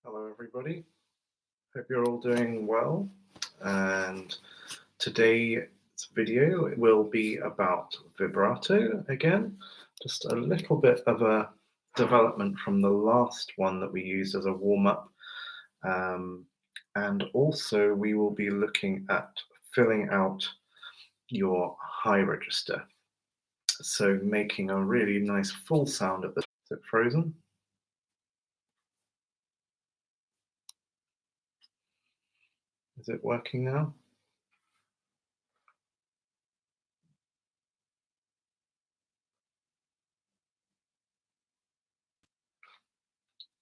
Hello everybody, hope you're all doing well, and today's video will be about vibrato again, just a little bit of a development from the last one that we used as a warm-up, and also we will be looking at filling out your high register, so making a really nice full sound at the. Is it frozen? Is it working now?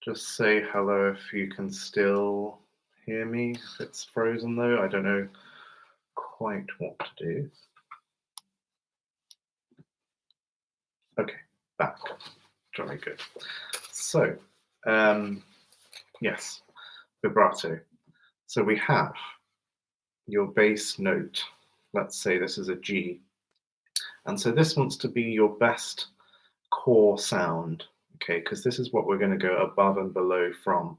Just say hello if you can still hear me. If it's frozen though, I don't know quite what to do. Okay, back. Very good. So, yes, vibrato. So we have your bass note. Let's say this is a G. And so this wants to be your best core sound, okay, because this is what we're going to go above and below from.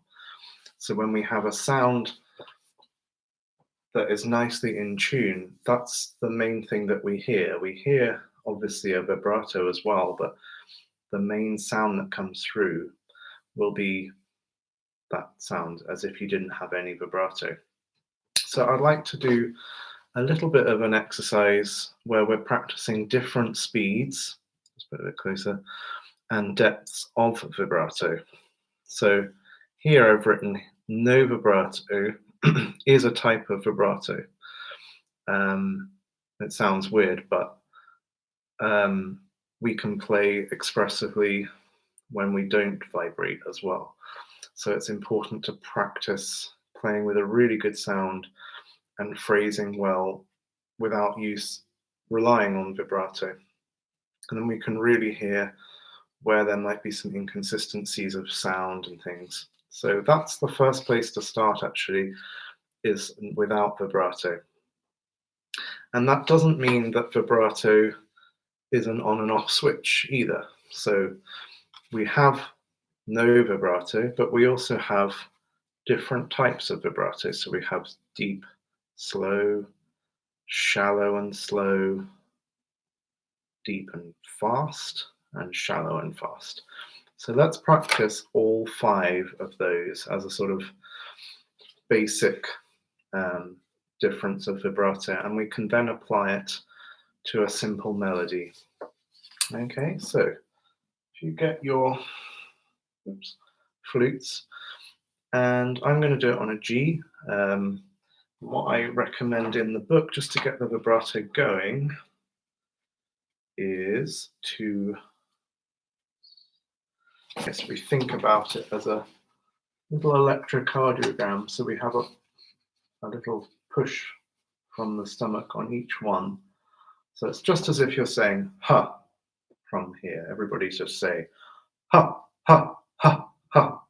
So when we have a sound that is nicely in tune, that's the main thing that we hear. We hear obviously a vibrato as well, but the main sound that comes through will be that sound as if you didn't have any vibrato. So I'd like to do a little bit of an exercise where we're practicing different speeds, let's put it a bit closer, and depths of vibrato. So here I've written no vibrato is a type of vibrato. It sounds weird, but we can play expressively when we don't vibrate as well. So it's important to practice playing with a really good sound and phrasing well without relying on vibrato. And then we can really hear where there might be some inconsistencies of sound and things. So that's the first place to start, actually, is without vibrato. And that doesn't mean that vibrato is an on and off switch either. So we have no vibrato, but we also have different types of vibrato. So we have deep, slow, shallow and slow, deep and fast, and shallow and fast. So let's practice all 5 of those as a sort of basic difference of vibrato, and we can then apply it to a simple melody. Okay, so if you get your flutes, and I'm going to do it on a G. What I recommend in the book, just to get the vibrato going, is to, yes, we think about it as a little electrocardiogram. So we have a little push from the stomach on each one. So it's just as if you're saying ha from here. Everybody just say ha, ha, ha, ha.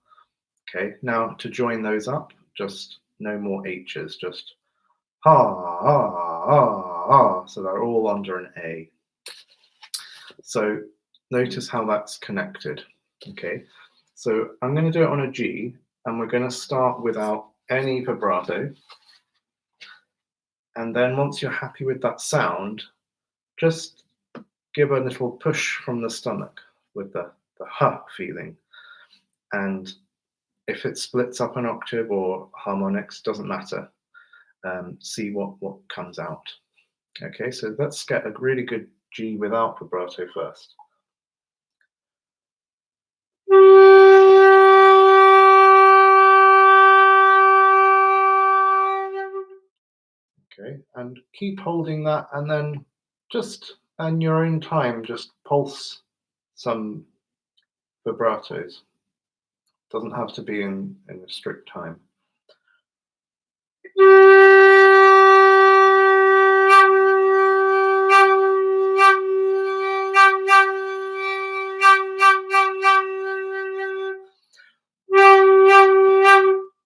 Okay, now to join those up, just no more H's, just ha, ha, ha, ha. So they're all under an A. So notice how that's connected. Okay, so I'm going to do it on a G, and we're going to start without any vibrato. And then once you're happy with that sound, just give a little push from the stomach with the ha feeling. And if it splits up an octave or harmonics, doesn't matter. See what comes out. Okay, so let's get a really good G without vibrato first. Okay, and keep holding that, and then just in your own time, just pulse some vibratos. Doesn't have to be in a strict time.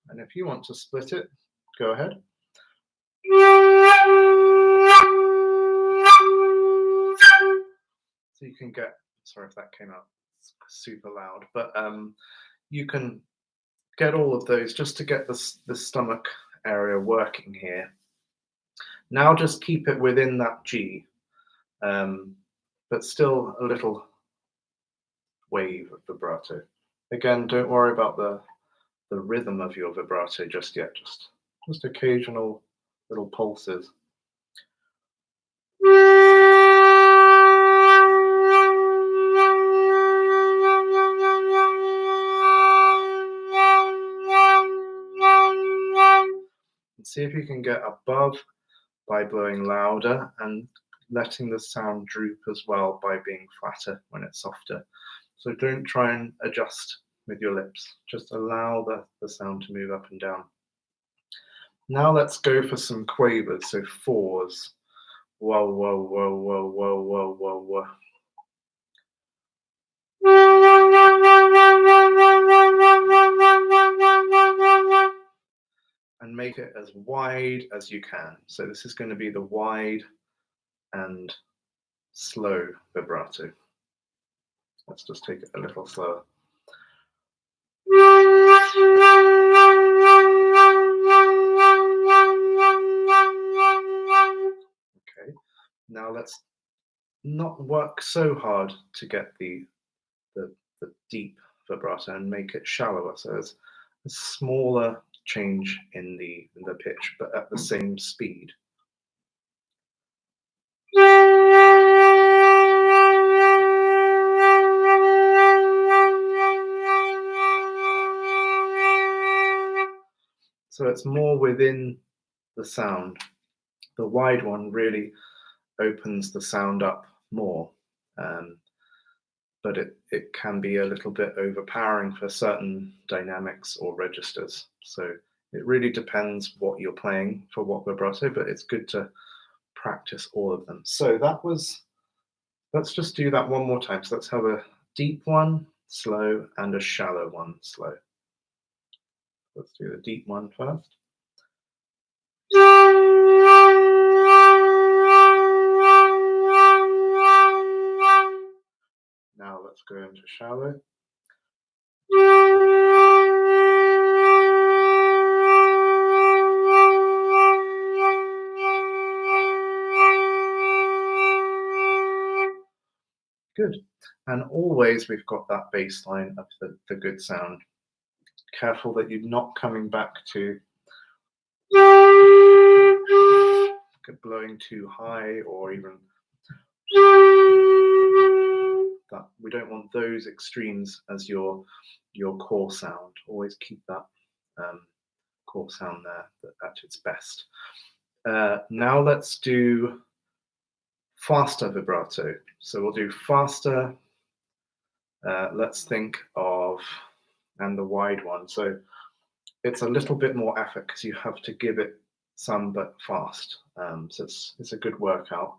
And if you want to split it, go ahead. So you can get, sorry if that came out super loud, but you can get all of those just to get the stomach area working here. Now just keep it within that G, but still a little wave of vibrato. Again, don't worry about the rhythm of your vibrato just yet, just occasional little pulses. And see if you can get above by blowing louder and letting the sound droop as well by being flatter when it's softer. So don't try and adjust with your lips, just allow the sound to move up and down. Now let's go for some quavers, so fours. Whoa, whoa, whoa, whoa, whoa, whoa, whoa, whoa. And make it as wide as you can. So this is going to be the wide and slow vibrato. Let's just take it a little slower. Okay, now let's not work so hard to get the deep vibrato and make it shallower. So it's a smaller change in the pitch, but at the same speed. So it's more within the sound. The wide one really opens the sound up more, but it can be a little bit overpowering for certain dynamics or registers. So it really depends what you're playing for what vibrato, but it's good to practice all of them. So that was, let's just do that one more time. So let's have a deep one, slow, and a shallow one, slow. Let's do the deep one first. Now let's go into shallow. Good. And always we've got that bass line of the good sound. Careful that you're not coming back to blowing too high, or even that. We don't want those extremes as your core sound. Always keep that core sound there at its best. Now let's do faster vibrato. So we'll do faster. Let's think of, and the wide one. So it's a little bit more effort because you have to give it some, but fast. So it's a good workout.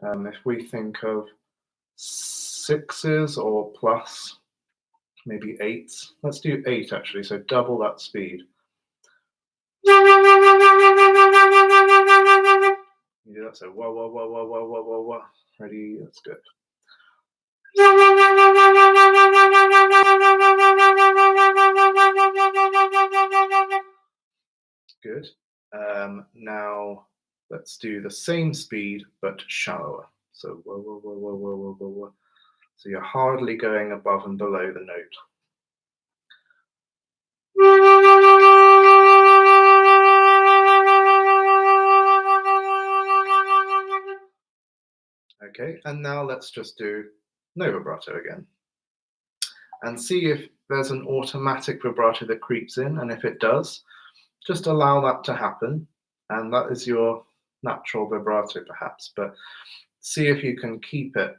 If we think of sixes or plus, maybe eights. Let's do 8 actually. So double that speed. You do that. So whoa, whoa, whoa, whoa, whoa, whoa, whoa, whoa. Ready? That's good. Good. Now let's do the same speed but shallower. So whoa, whoa, whoa, whoa, whoa, whoa, whoa, whoa. So you're hardly going above and below the note. Okay, and now let's just do no vibrato again. And see if there's an automatic vibrato that creeps in, and if it does, just allow that to happen. And that is your natural vibrato perhaps, but see if you can keep it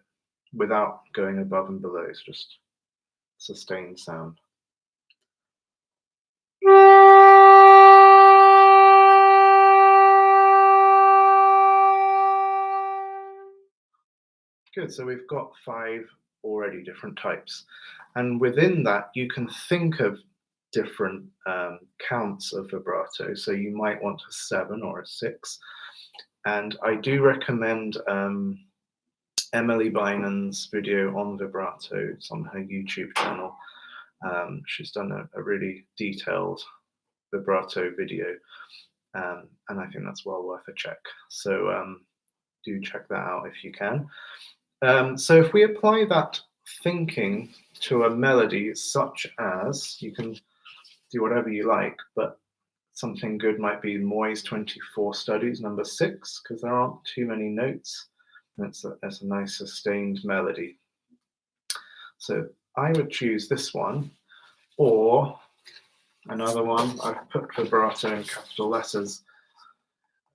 without going above and below. It's just sustained sound. Good, so we've got 5 already different types. And within that, you can think of different counts of vibrato. So you might want a 7 or a 6. And I do recommend Emily Bynan's video on vibrato. It's on her YouTube channel. She's done a really detailed vibrato video, and I think that's well worth a check. So do check that out if you can. So if we apply that thinking to a melody, such as, you can do whatever you like, but something good might be Moyse 24 Studies number 6, because there aren't too many notes. That's a nice sustained melody. So I would choose this one, or another one. I've put vibrato in capital letters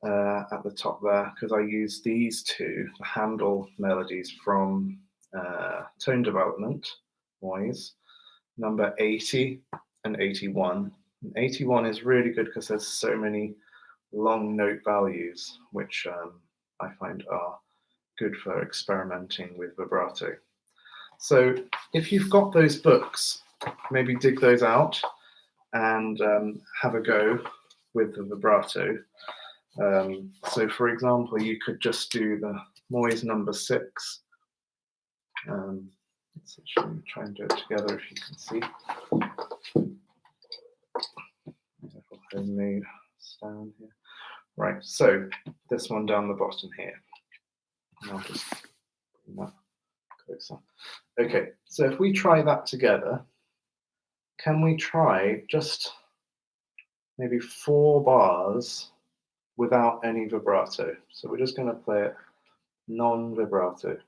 at the top there, because I use these two, the Handel melodies from Tone Development, Moyse, number 80 and 81. 81 is really good because there's so many long note values, which I find are good for experimenting with vibrato. So if you've got those books, maybe dig those out and have a go with the vibrato. So for example, you could just do the Moyse number 6. Let's actually try and do it together if you can see. Homemade stand here. Right, so this one down the bottom here. And I'll just bring that closer. Okay, so if we try that together, can we try just maybe 4 bars without any vibrato? So we're just going to play it non-vibrato.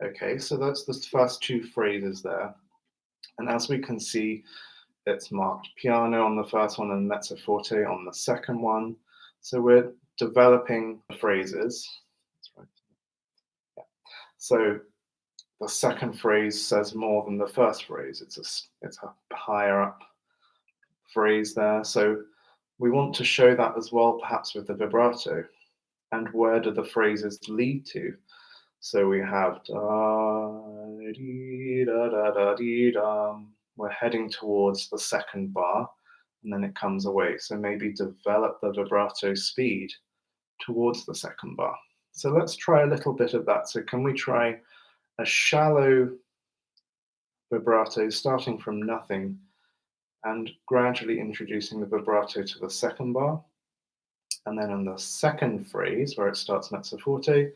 Okay, so that's the first 2 phrases there. And as we can see, it's marked piano on the first one and mezzo forte on the second one. So we're developing the phrases. That's right. Yeah. So the second phrase says more than the first phrase. It's a higher up phrase there. So we want to show that as well, perhaps with the vibrato. And where do the phrases lead to? So we have da, dee, da, da, da, dee, da. We're heading towards the second bar, and then it comes away. So maybe develop the vibrato speed towards the second bar. So let's try a little bit of that. So can we try a shallow vibrato starting from nothing and gradually introducing the vibrato to the second bar? And then in the second phrase, where it starts mezzo forte,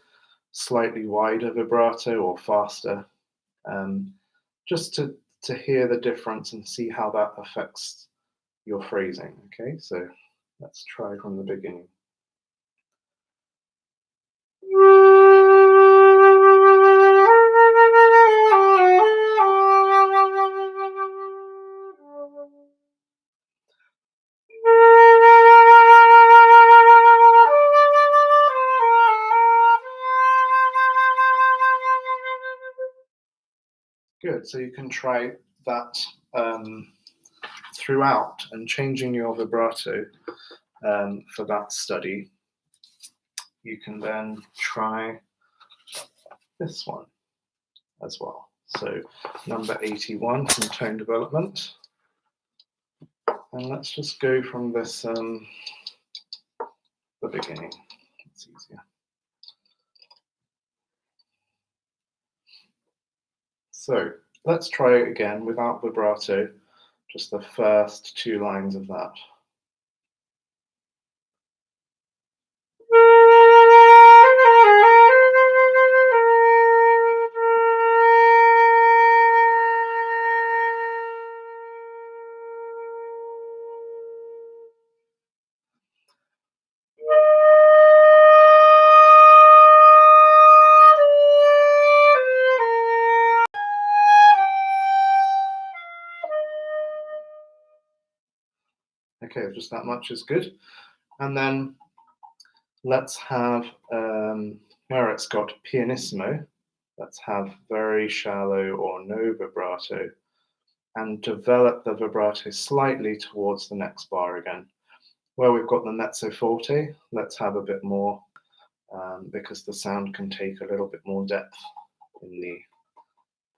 slightly wider vibrato or faster, just to hear the difference and see how that affects your phrasing. Okay, so let's try from the beginning. Good, so you can try that throughout and changing your vibrato for that study. You can then try this one as well. So number 81 from Tone Development. And let's just go from this, the beginning. It's easier. So let's try it again without vibrato, just the first 2 lines of that. Okay, just that much is good. And then let's have, where it's got pianissimo, let's have very shallow or no vibrato and develop the vibrato slightly towards the next bar again. Where we've got the mezzo forte, let's have a bit more because the sound can take a little bit more depth in the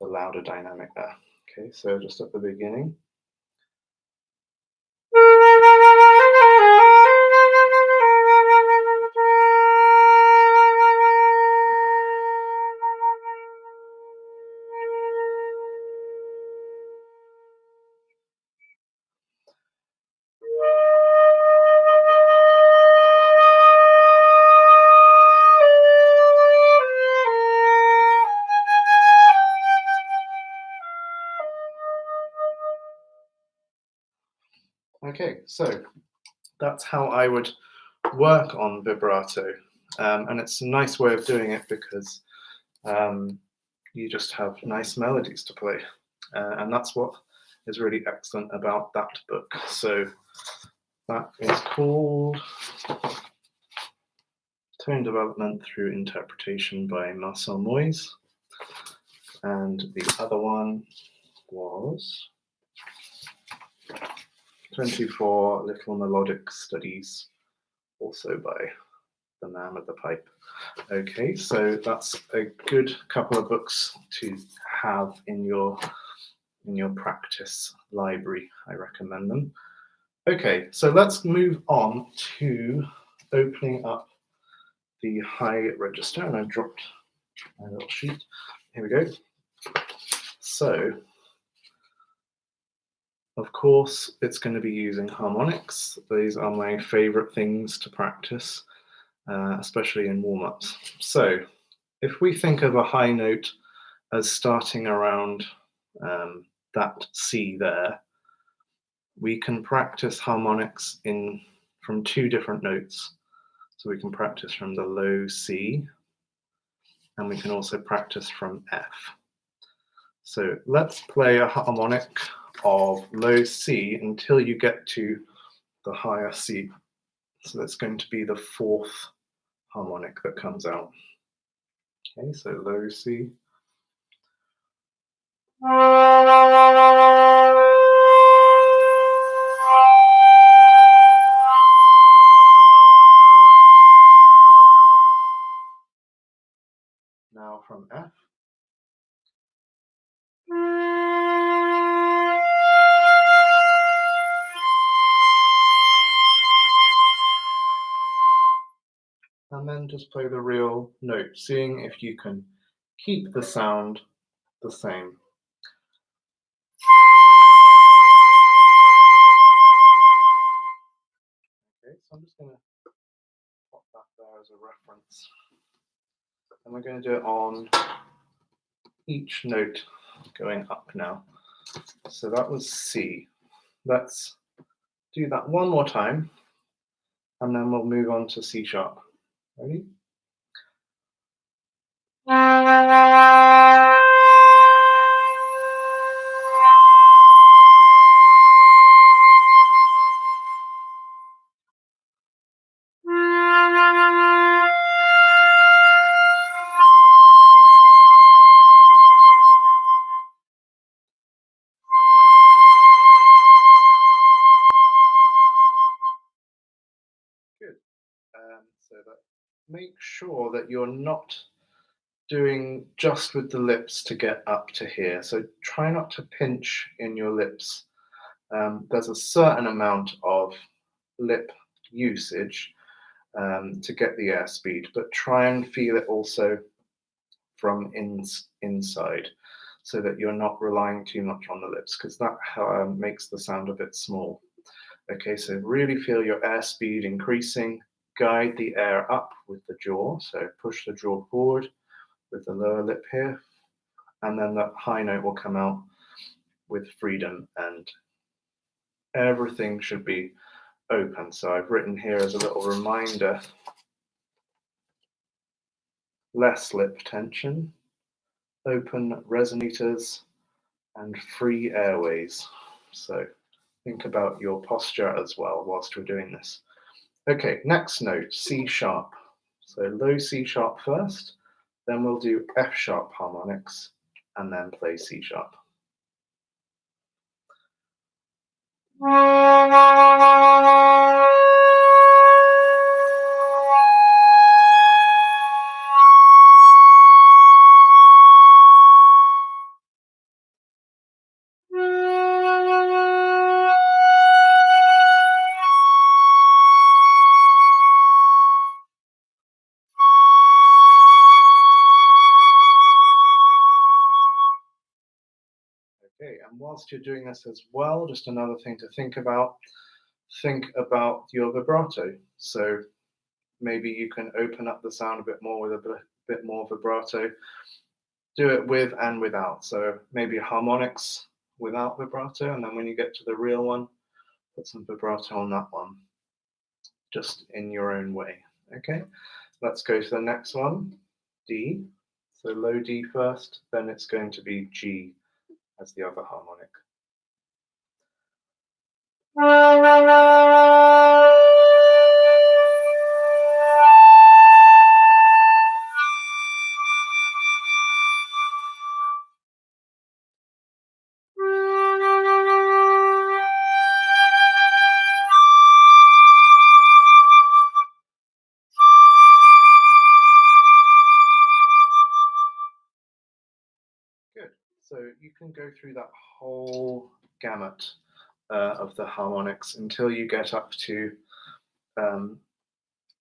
louder dynamic there. Okay, so just at the beginning. Okay, so that's how I would work on vibrato, and it's a nice way of doing it because you just have nice melodies to play, and that's what is really excellent about that book. So that is called Tone Development Through Interpretation by Marcel Moyse, and the other one was 24 Little Melodic Studies, also by the man with the pipe. Okay, so that's a good couple of books to have in your practice library. I recommend them. Okay, so let's move on to opening up the high register, and I dropped my little sheet. Here we go. So, of course, it's going to be using harmonics. These are my favorite things to practice, especially in warm-ups. So, if we think of a high note as starting around that C there, we can practice harmonics from two different notes. So we can practice from the low C, and we can also practice from F. So let's play a harmonic of low C until you get to the higher C. So that's going to be the fourth harmonic that comes out. Okay, so low C. Now from F. And then just play the real note, seeing if you can keep the sound the same. Okay, so I'm just going to pop that there as a reference. And we're going to do it on each note going up now. So that was C. Let's do that one more time, and then we'll move on to C sharp. Ready? Good. So that make sure that you're not doing just with the lips to get up to here. So try not to pinch in your lips. There's a certain amount of lip usage to get the airspeed, but try and feel it also from inside, so that you're not relying too much on the lips, because that makes the sound a bit small. Okay, so really feel your airspeed increasing. Guide the air up with the jaw, so push the jaw forward with the lower lip here, and then that high note will come out with freedom, and everything should be open. So I've written here as a little reminder, less lip tension, open resonators, and free airways. So think about your posture as well whilst we're doing this. Okay, next note, C sharp. So low C sharp first, then we'll do F sharp harmonics, and then play C sharp. whilst you're doing this as well, just another thing to think about your vibrato. So maybe you can open up the sound a bit more with a bit more vibrato. Do it with and without. So maybe harmonics without vibrato, and then when you get to the real one, put some vibrato on that one, just in your own way. Okay, let's go to the next one, D. So low D first, then it's going to be G as the other harmonic. Good. So you can go through that whole gamut of the harmonics until you get up to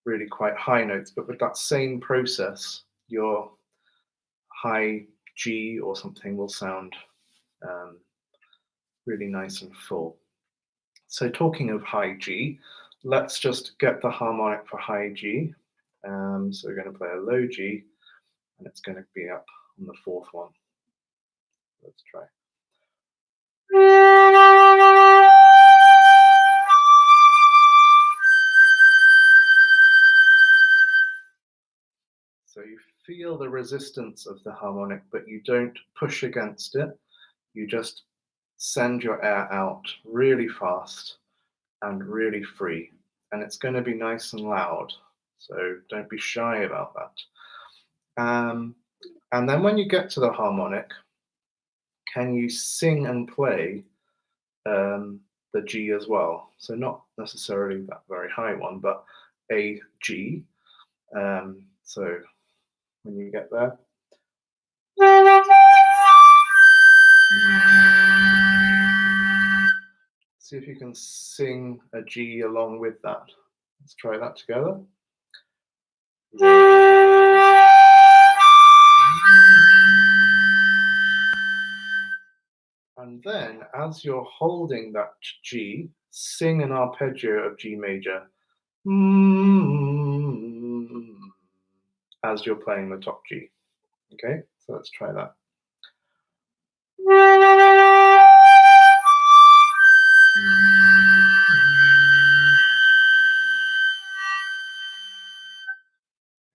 really quite high notes. But with that same process, your high G or something will sound really nice and full. So talking of high G, let's just get the harmonic for high G. So we're going to play a low G, and it's going to be up on the fourth one. Let's try. So you feel the resistance of the harmonic, but you don't push against it. You just send your air out really fast and really free. And it's going to be nice and loud. So don't be shy about that. And then when you get to the harmonic, can you sing and play the G as well? So not necessarily that very high one, but a G. So when you get there, see if you can sing a G along with that. Let's try that together. And then, as you're holding that G, sing an arpeggio of G major as you're playing the top G. Okay, so let's try that.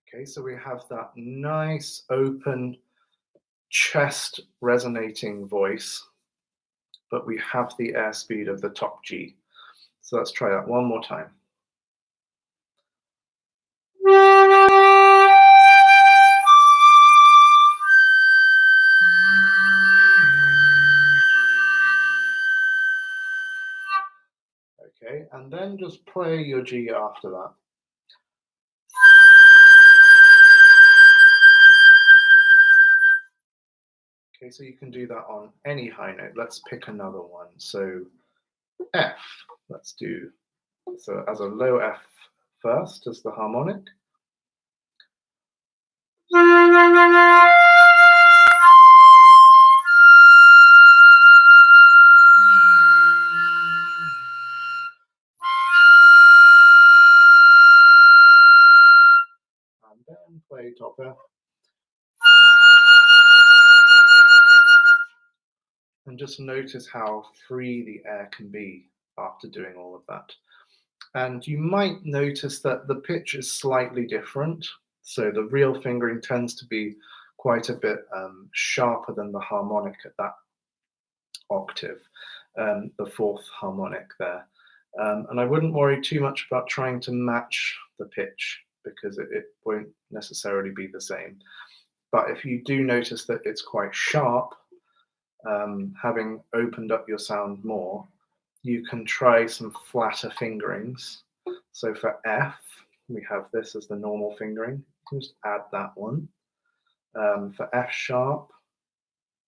Okay, so we have that nice open chest resonating voice, but we have the airspeed of the top G. So let's try that one more time. Okay, and then just play your G after that. Okay, so you can do that on any high note. Let's pick another one. So F, let's do, so as a low F first as the harmonic. And then play top F. And just notice how free the air can be after doing all of that. And you might notice that the pitch is slightly different. So the real fingering tends to be quite a bit sharper than the harmonic at that octave, the fourth harmonic there. And I wouldn't worry too much about trying to match the pitch because it won't necessarily be the same. But if you do notice that it's quite sharp, having opened up your sound more, you can try some flatter fingerings. So for F, we have this as the normal fingering. You can just add that one. For F sharp,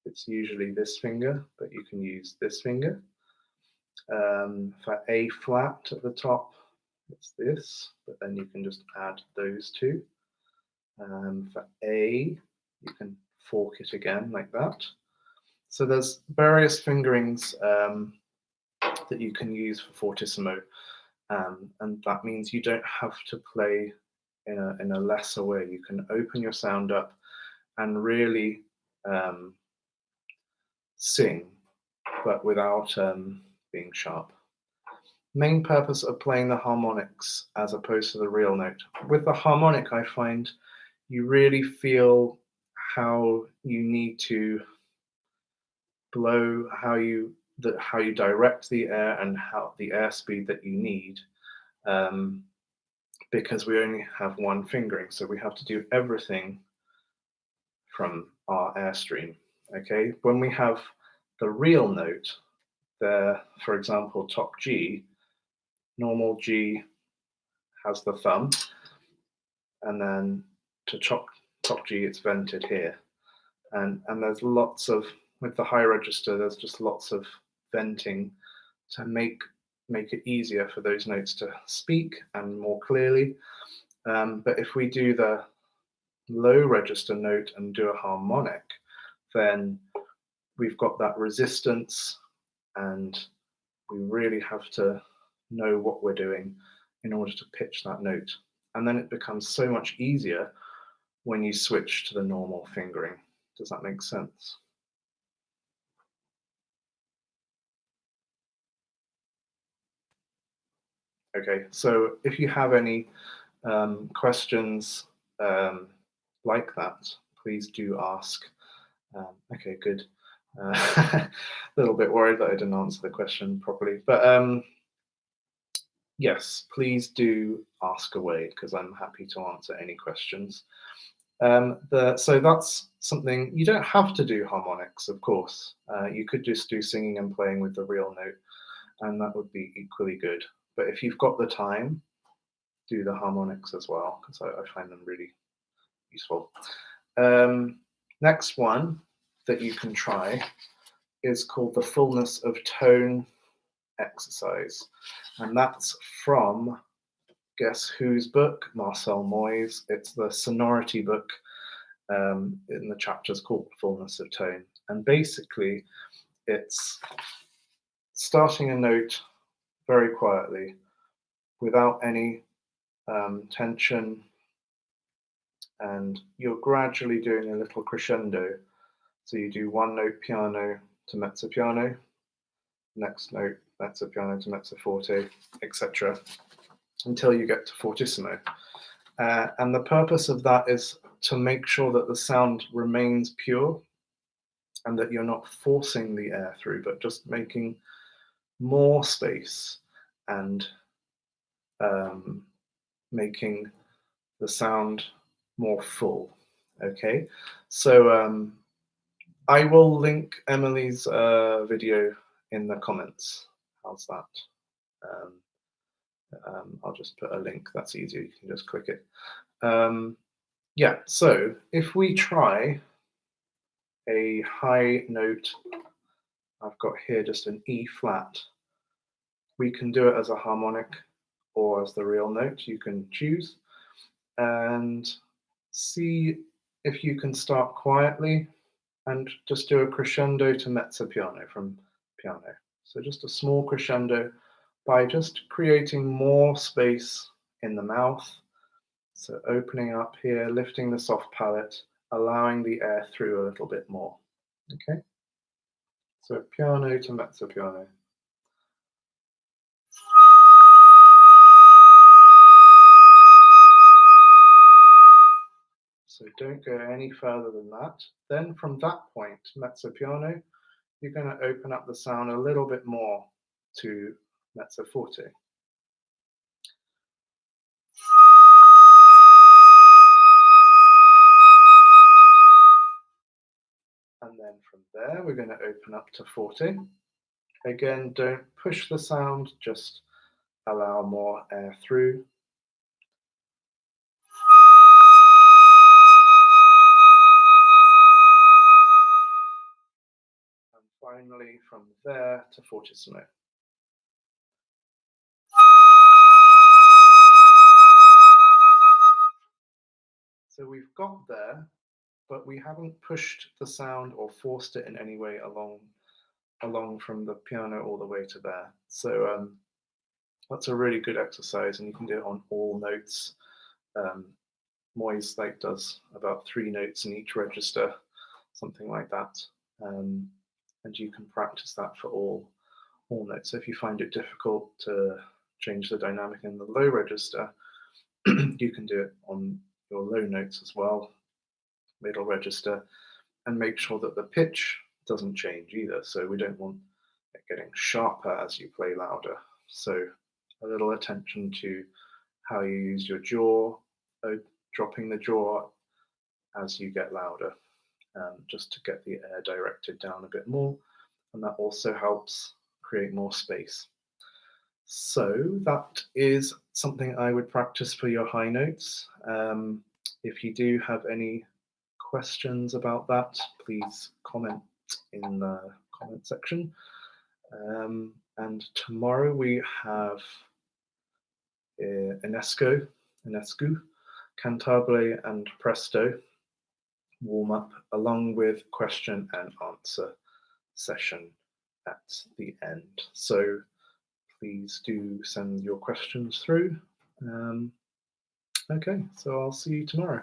it's usually this finger, but you can use this finger. For A flat at the top, it's this, but then you can just add those two. For A, you can fork it again like that. So there's various fingerings that you can use for fortissimo, and that means you don't have to play in a lesser way. You can open your sound up and really sing, but without being sharp. Main purpose of playing the harmonics as opposed to the real note. With the harmonic, I find you really feel how you need to blow, how you direct the air and how the airspeed that you need, because we only have one fingering, so we have to do everything from our airstream. Okay, when we have the real note, there, for example, top G, normal G has the thumb, and then to top G, it's vented here, and there's lots of, with the high register, there's just lots of venting to make it easier for those notes to speak and more clearly. But if we do the low register note and do a harmonic, then we've got that resistance, and we really have to know what we're doing in order to pitch that note. And then it becomes so much easier when you switch to the normal fingering. Does that make sense? Okay, so if you have any questions like that, please do ask. Okay, good. A little bit worried that I didn't answer the question properly, but yes, please do ask away, because I'm happy to answer any questions. So that's something, you don't have to do harmonics, of course. You could just do singing and playing with the real note, and that would be equally good. But if you've got the time, do the harmonics as well, because I find them really useful. Next one that you can try is called the Fullness of Tone exercise, and that's from, guess whose book? Marcel Moyse. It's the sonority book in the chapters called Fullness of Tone, and basically it's starting a note very quietly without any tension, and you're gradually doing a little crescendo. So you do one note piano to mezzo piano, next note mezzo piano to mezzo forte, etc., until you get to fortissimo. And the purpose of that is to make sure that the sound remains pure and that you're not forcing the air through, but just making more space and making the sound more full. Okay, so I will link Emily's video in the comments. How's that? I'll just put a link, that's easy, you can just click it. Yeah, so if we try a high note, I've got here just an E flat. We can do it as a harmonic or as the real note, you can choose, and see if you can start quietly and just do a crescendo to mezzo piano from piano. So just a small crescendo by just creating more space in the mouth. So opening up here, lifting the soft palate, allowing the air through a little bit more. Okay, so piano to mezzo piano. So don't go any further than that. Then from that point, mezzo piano, you're going to open up the sound a little bit more to mezzo forte. And then from there, we're going to open up to forte. Again, don't push the sound, just allow more air through. And finally, from there to fortissimo. So we've got there, but we haven't pushed the sound or forced it in any way along from the piano all the way to there. So that's a really good exercise, and you can do it on all notes. Moyse does about 3 notes in each register, something like that, and you can practice that for all notes. So if you find it difficult to change the dynamic in the low register, you can do it on your low notes as well, middle register, and make sure that the pitch doesn't change either. So we don't want it getting sharper as you play louder. So a little attention to how you use your jaw, dropping the jaw as you get louder, just to get the air directed down a bit more. And that also helps create more space. So that is something I would practice for your high notes. If you do have any questions about that, please comment in the comment section. And tomorrow we have Enescu, Cantabile and Presto warm-up, along with question and answer session at the end. So please do send your questions through. Okay, so I'll see you tomorrow.